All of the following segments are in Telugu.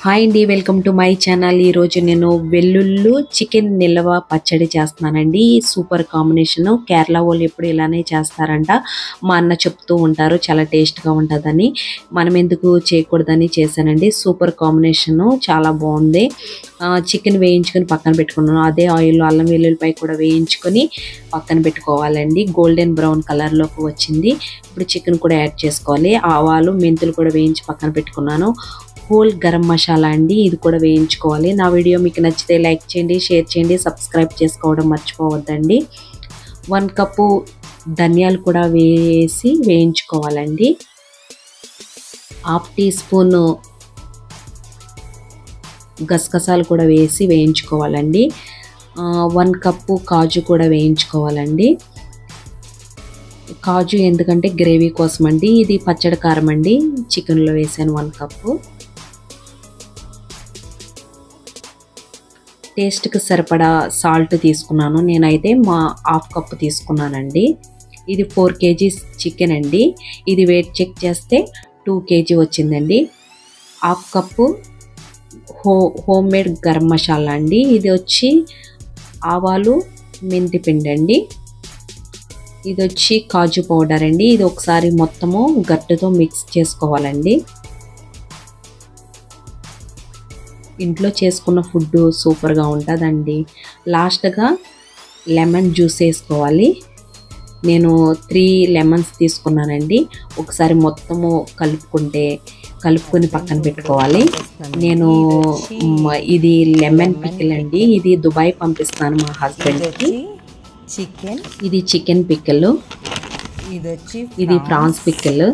హాయ్ అండి, వెల్కమ్ టు మై ఛానల్. ఈరోజు నేను వెల్లుల్లి చికెన్ నిల్వ పచ్చడి చేస్తున్నానండి. Super combination. కేరళ వాళ్ళు ఎప్పుడు ఇలానే చేస్తారంట. మా అన్న చెప్తూ ఉంటారు చాలా టేస్ట్గా ఉంటుందని. మనం ఎందుకు చేయకూడదని చేశానండి. సూపర్ కాంబినేషను, చాలా బాగుంది. చికెన్ వేయించుకొని పక్కన పెట్టుకున్నాను. అదే ఆయిల్లో అల్లం వెల్లుల్లిపాయ కూడా వేయించుకొని పక్కన పెట్టుకోవాలండి. గోల్డెన్ బ్రౌన్ కలర్లోకి వచ్చింది. ఇప్పుడు చికెన్ కూడా యాడ్ చేసుకోవాలి. ఆవాలు మెంతులు కూడా వేయించి పక్కన పెట్టుకున్నాను. హోల్ గరం మసాలా అండి, ఇది కూడా వేయించుకోవాలి. నా వీడియో మీకు నచ్చితే లైక్ చేయండి, షేర్ చేయండి, సబ్స్క్రైబ్ చేసుకోవడం మర్చిపోవద్దండి. 1 కప్పు ధనియాలు కూడా వేసి వేయించుకోవాలండి. 1/2 టీ స్పూన్ గసగసాలు కూడా వేసి వేయించుకోవాలండి. 1 కప్పు కాజు కూడా వేయించుకోవాలండి. కాజు ఎందుకంటే గ్రేవీ కోసం అండి. ఇది పచ్చడి కారం అండి. చికెన్లో వేసాను 1 కప్పు. టేస్ట్కి సరిపడా సాల్ట్ తీసుకున్నాను. నేనైతే 1/2 కప్పు తీసుకున్నానండి. ఇది 4 kgs చికెన్ అండి. ఇది వెయిట్ చెక్ చేస్తే 2 kg వచ్చిందండి. 1/2 cup home made garam masala అండి. ఇది వచ్చి ఆవాలు మెంతి పిండి అండి. ఇది వచ్చి కాజు పౌడర్ అండి. ఇది ఒకసారి మొత్తము గట్టుతో మిక్స్ చేసుకోవాలండి. ఇంట్లో చేసుకున్న ఫుడ్ సూపర్గా ఉంటుందండి. లాస్ట్గా లెమన్ జ్యూస్ వేసుకోవాలి. నేను 3 లెమన్స్ తీసుకున్నానండి. ఒకసారి మొత్తము కలుపుకొని పక్కన పెట్టుకోవాలి. నేను ఇది లెమన్ పికిల్ అండి. ఇది దుబాయ్ పంపిస్తాను మా హస్బెండ్కి. ఇది చికెన్ పికిల్, ఇది ప్రాన్స్ పికిల్,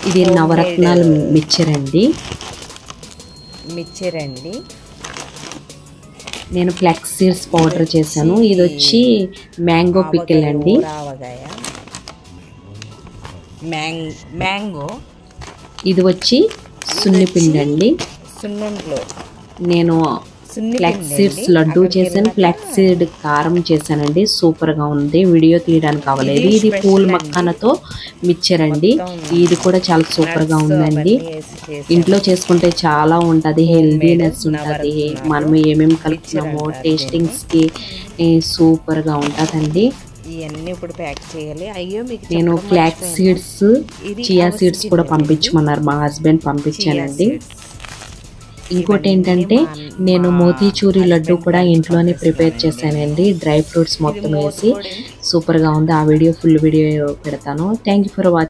ఇది నవరత్నాల మిక్చర్ అండి. నేను ఫ్లాక్స్ సీడ్స్ పౌడర్ చేశాను. ఇది వచ్చి మ్యాంగో పికిల్ అండి. ఇది వచ్చి సున్నిపిండి అండి. నేను ఫ్లాక్స్ సీడ్స్ లడ్డు చేశాను. ఫ్లాక్స్ సీడ్ కారం చేశానండి. సూపర్గా ఉంది. వీడియో తీయడానికి అవ్వలేదు. ఇది పూల్ మక్కానతో మిక్చర్ అండి. ఇది కూడా చాలా సూపర్గా ఉందండి. ఇంట్లో చేసుకుంటే చాలా ఉంటుంది, హెల్దీనెస్ ఉంటుంది. మనం ఏమేమి కలుపుతున్నామో టేస్టింగ్స్కి సూపర్గా ఉంటుందండి. ఇవన్నీ ఇప్పుడు ప్యాక్ చేయాలి. నేను ఫ్లాక్స్ సీడ్స్, చియా సీడ్స్ కూడా పంపించమన్నారు. మా హస్బెండ్ పంపించానండి. ఇంకోటి ఏంటంటే నేను మోతీచూరి లడ్డు కూడా ఇంట్లోనే ప్రిపేర్ చేశానండి. డ్రై ఫ్రూట్స్ మొత్తం వేసి సూపర్గా ఉంది. ఆ వీడియో ఫుల్ వీడియో పెడతాను. Thank you for watching.